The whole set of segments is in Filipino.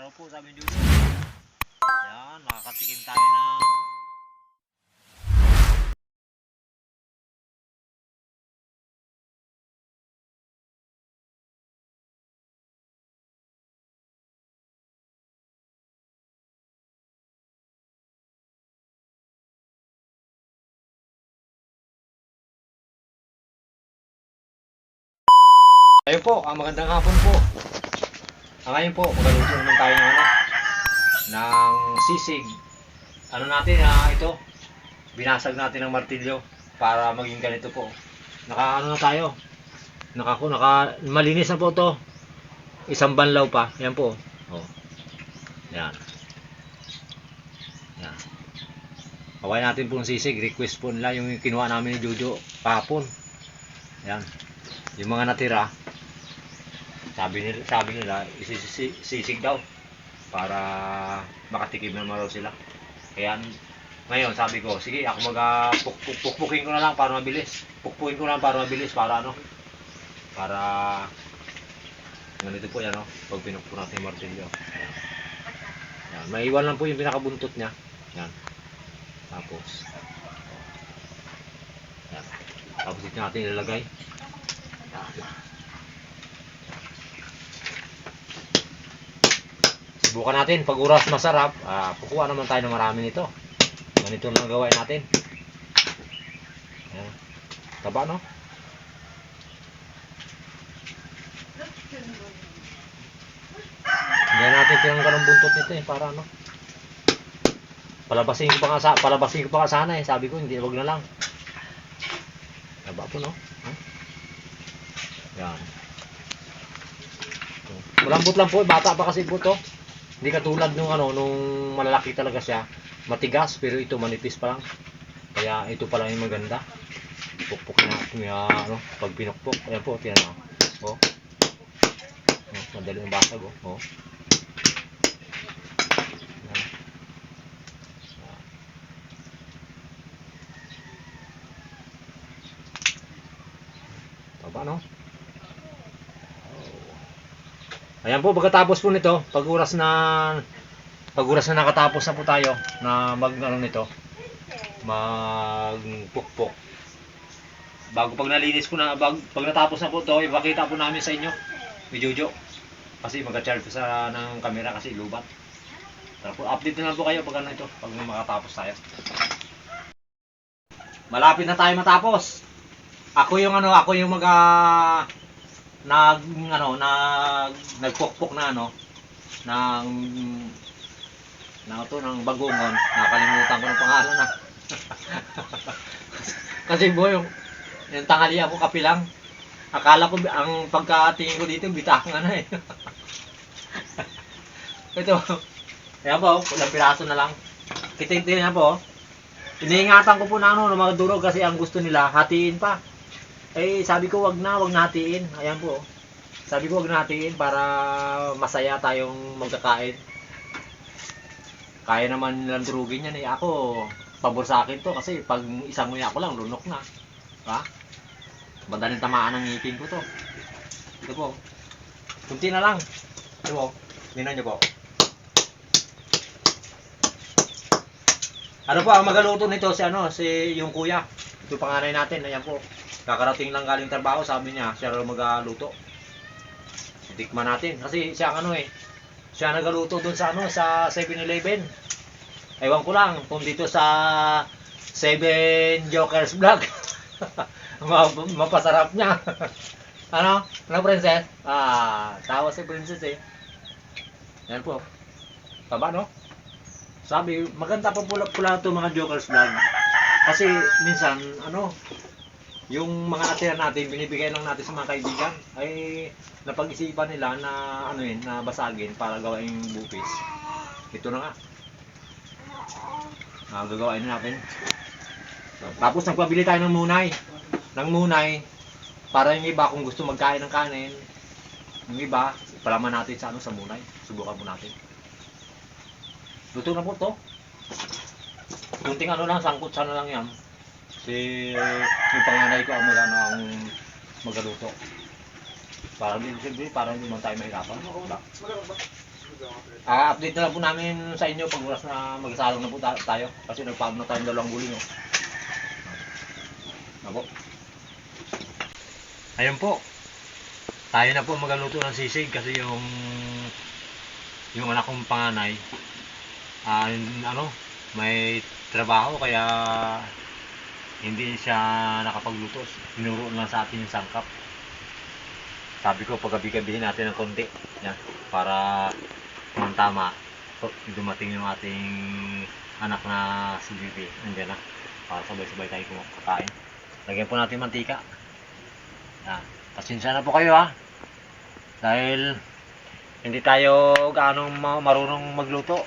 araw po sa amin dito. Yan, makakatikim tayo ng ayun po, magandang hapon po. Ngayon po, magluto naman tayo ng sisig. Ano natin, ito, binasag natin ng martilyo para maging ganito po. Ano na tayo? Malinis na po to. Isang banlaw pa. Yan po. Oh. Yan. Yan. Kaway natin pong sisig. Request po nila yung kinuha namin ni Jojo kahapon. Yan. Yung mga natira, sabi nila isisig daw para makatikim naman raw sila. Kaya ngayon sabi ko, sige ako pukpukin ko na lang para mabilis. Pukpukin ko lang para mabilis para para ganito po yan pag pinukpo natin yung martilyo. Yan. Yan. Maiwan lang po yung pinakabuntot niya. Yan. Tapos yan. Tapos dito natin ilalagay. Subukan natin, pag oras masarap, kukuha naman tayo ng marami nito. Ganito lang gawain natin. Ayan. Taba, no? Hindi natin tinanggal ang buntot nito para palabasin ko pa nga sana sabi ko, hindi, wag na lang. Taba po, no? Yan. Malambot lang po, bata pa kasi po to. Hindi katulad nung malalaki talaga siya. Matigas, pero ito manipis pa lang. Kaya ito pa lang yung maganda. Pukpuk na pag pinukpok. Ayan po, tiyan na. Oh. Madali yung basag, oh. Taba, no? Ayan po, pagkatapos po nito, pag oras na nakatapos na po tayo na nito, magpukpok. Pag nalinis ko na, pag natapos na po ito, ipakita po namin sa inyo, ni Jojo. Kasi mag-charge po ng camera kasi lubat. Tapos update na lang po kayo pag pag makatapos tayo. Malapit na tayo matapos. Ako yung nagpukpok ng bagongon. Nakalimutan ko ng pangalan na. Kasi yung tanghali ako kapilang. Akala ko ang pagkatingin ko dito bitaka na eh. Ito. Ayan po, ilang piraso na lang. Kitin-tin na po. Iniingatan ko po na mga durog kasi ang gusto nila hatiin pa. Sabi ko wag na hatiin. Ayan po. Sabi ko wag na hatiin para masaya tayong magkakain. Kaya naman nilang durugin yan Ako, pabor sa akin to kasi pag isang nguya ko lang, lunok na. Ha? Madaling tamaan ng ngipin ko to. Ito po. Kunti na lang. Ito po. Tingnan nyo po. Ano po, ang magaluto nito si yung kuya. Ito panganay natin. Ayan po. Kakarating lang galing trabaho, sabi niya, siya rin magaluto. Tikman natin kasi siya siya nagaluto doon sa 7-Eleven. Ewan ko lang kung dito sa 7 Jokers Vlog. Mapasarap niya. Ano princess? Tawa si princess Yan po. Taba, no? Sabi, maganda pa pula to mga Jokers Vlog. Kasi minsan yung mga natira natin, binibigay lang natin sa mga kaibigan, napag-isipan nila na na basagin para gawain bupis. Ito na nga. Gagawain na natin. Tapos nagpabili tayo ng munay. Para yung iba kung gusto magkain ng kanin, yung iba, palaman natin sa munay. Subukan mo natin. Luto na po to. Kunting sangkot sana lang yan. Yung panganay ko ang magaluto. Para hindi man tayo mahirapan. Update na lang po namin sa inyo pag oras na magsasalong na po tayo. Kasi nagpagod na tayong dalawang guling. Ako. Ayun po. Tayo na po magaluto ng sisig kasi yung anak kong panganay may trabaho kaya hindi siya nakapagluto. Tinuro lang sa atin yung sangkap. Sabi ko paggabi-gabihin natin ng konti yan, para tama dumating yung ating anak na si Bibi. Andiyan na para sabay-sabay tayo kumakain. Lagyan po natin mantika. Yan. Pasensya na po kayo dahil hindi tayo gaano marunong magluto.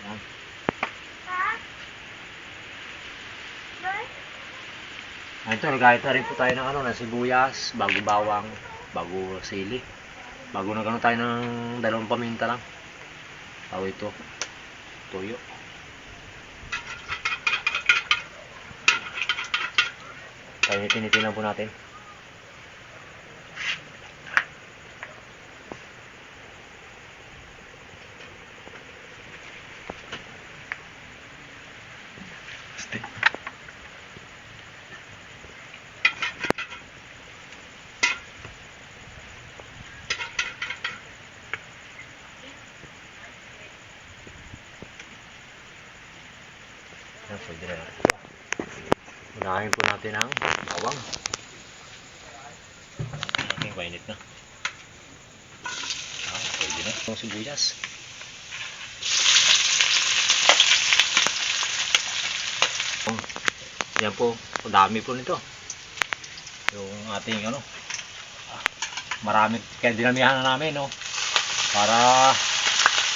Yan. Ito, nagayat na rin po tayo ng ng sibuyas, bago bawang, bago sili. Bago na tayo ng dalawang paminta lang. Bago ito, tuyo. Painitin lang po natin. Pwede na natin ito. Unahin po natin ang bawang. Ating painit na. Pwede na itong sibuyas. Yan po, dami po nito. Yung ating marami, kaya dinamihan na namin para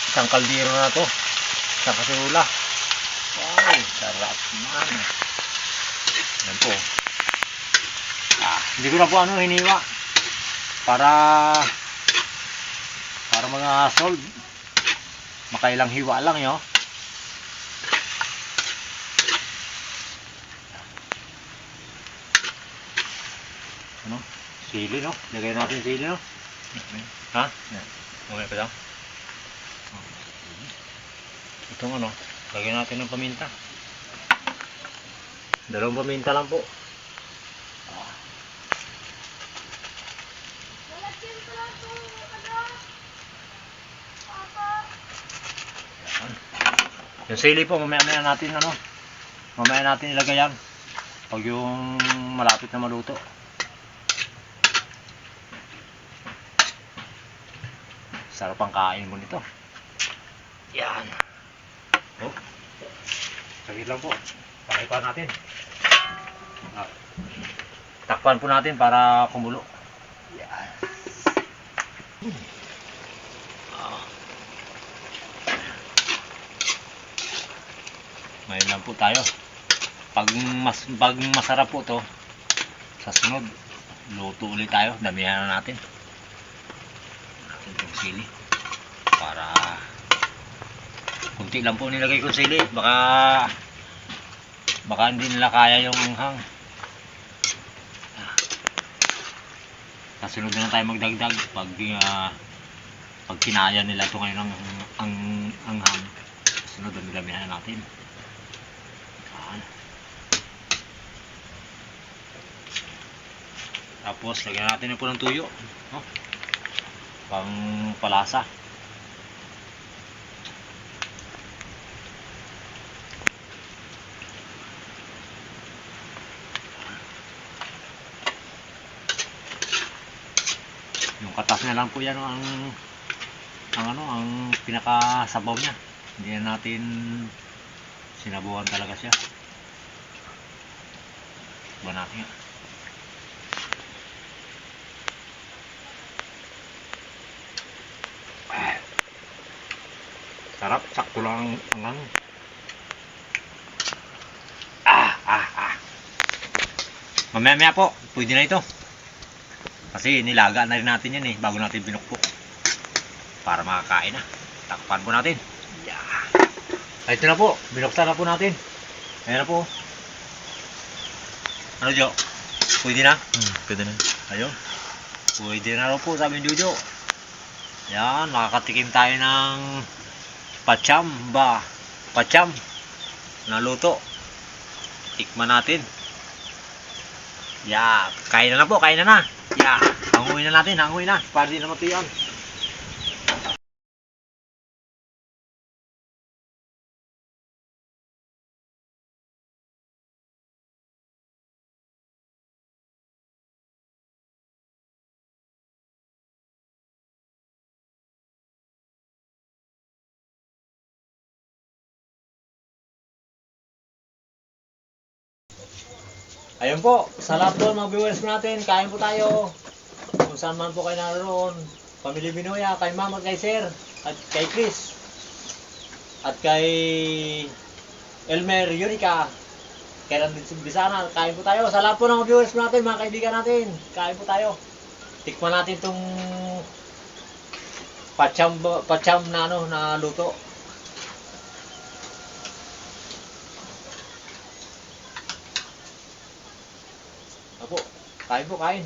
isang kaldero na to, isang kaserula. Wow, sarap naman. Yan po. Hindi ko na po hiniwa para mga solve. Makailang hiwa lang yun. Sili lagay natin sili ha? Okay pa daw. Itong lagyan natin ng paminta. Dalawang paminta lang po. Yung sili po mamaya natin mamaya natin ilagay yan pag yung malapit na maluto. Sarap ang kain mo nito. Yan. Saglit lang po. Pakipan natin. Takpan po natin para kumulo. Yan. Ngayon lang po tayo. Pag masarap po to, sa sunod, luto ulit tayo. Damihan na natin. Natin itong sili. Para kunti lang po nilagay ko sili. Baka hindi nila kaya yung anghang. Kasunod na tayo magdagdag pag kinaya nila ito ngayon ang anghang. Kasunod dami-damihan natin. Tapos lagyan natin po ng tuyo. Pang palasa. Yung katas na lang po yan ang pinakasabaw niya. Hindi na natin sinabuhan talaga siya. Ba natin yan. Sarap, sakto lang ang Mamaya po, pwede na ito. Kasi nilaga na rin natin yan bago natin binukpok. Para makakain na. Takpan po natin. Yeah. Ito na po, binuksan na po natin. Ayan na po. Ano Jo? Pwede na? Pwede na. Ayun. Pwede na rin po, sabi ni Jojo. Yan, makakatikim tayo ng pacham ba? Pacham na luto. Tikman natin. Yeah, kain na po, kain na. Yeah, hanguin na natin, hanguin na. Para di na matuyan. Ayun po, sa lahat po mga viewers natin, kain po tayo. Kung saan man po kayo naroon. Pamilya Binoya, kay Ma'am at kay Sir, at kay Chris, at kay Elmer Yurika, kay Randy Bisana, kain po tayo. Sa lahat po ng mga viewers natin, mga kaibigan natin, kain po tayo. Tikman natin itong pacham na ano, na luto. Apo, kain po, kain.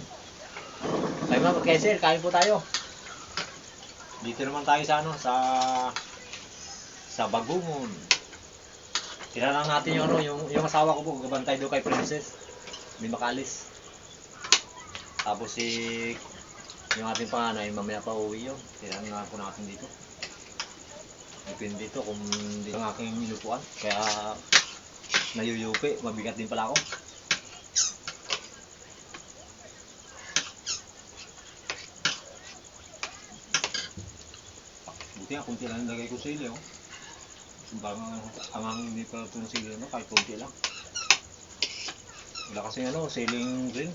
Kay Ma'am at kay Sir, kain po tayo. Dito naman tayo sa ano, sa Bagungon. Tira lang natin yung ano, yung asawa ko po, gabantay doon kay Princess. Hindi makalis. Tapos yung ating panganay, mamaya pa uwi yun. Tira lang po natin dito. Depende dito kung hindi ang aking inupuan. Kaya nayuyupi, mabigat din pala ako. Buti nga, kunti lang nilagay ko sili, oh. Parang ang hindi pa ito ng sili, no? Kahit kunti lang. Wala kasi ano, siling green.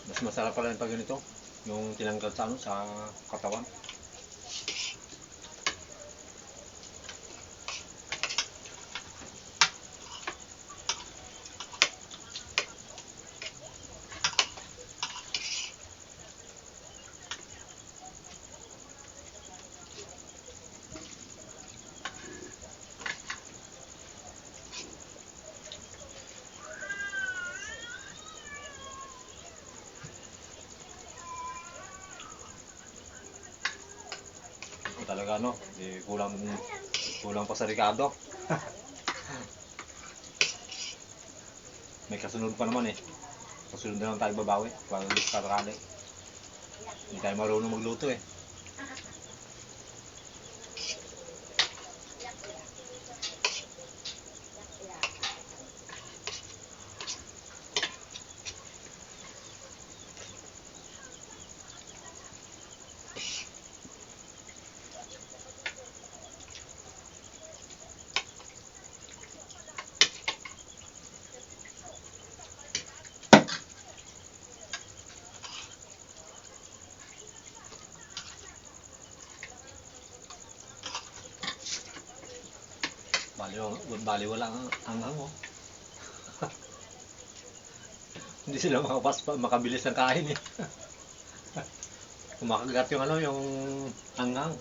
Mas masarap pala yung pag ganito, yung tinanggal sa ano, sa katawan. Talaga no, kulang pa sa Ricardo. May kasunod pa naman eh. Kasunod na lang tayo babawi para sakali. Hindi tayo marunong magluto eh. Bali wala ang hango. Hindi sila makabilis ng kain eh. Kumakagat yung ano, yung anghang,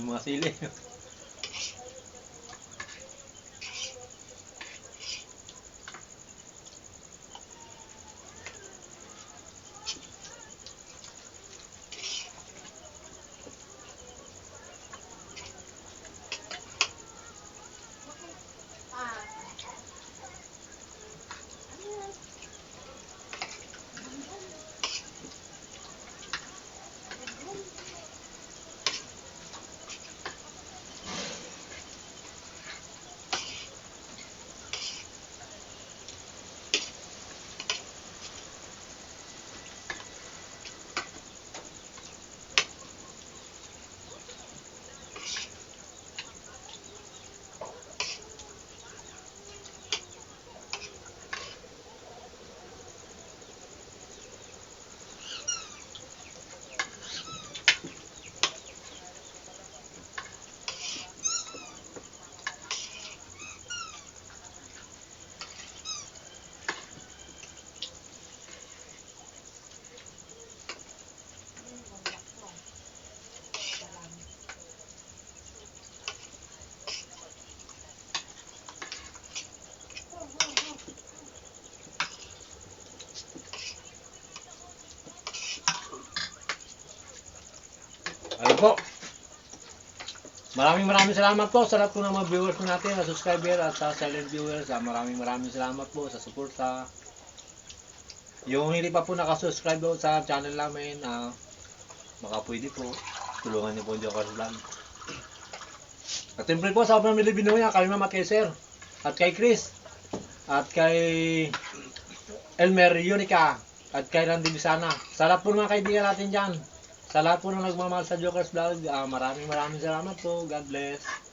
yung mga sili. Vlog po. Maraming salamat po sa lahat po ng mga viewers po natin, sa subscriber at sa silent viewers. Maraming salamat po sa suporta. Yung hindi pa po nakasubscribe po sa channel namin, baka pwede po, tulungan niyo po yung Jokers Vlog. At siyempre po sa pamilya Binoya, kay Ma'am at kay Sir, at kay Chris, at kay Elmer Yunica, at kay Randy Bisana. Sa lahat po ng mga kaibigan natin dyan, sa lahat po ng nagmamahal sa Jokers Vlog, maraming salamat po. God bless.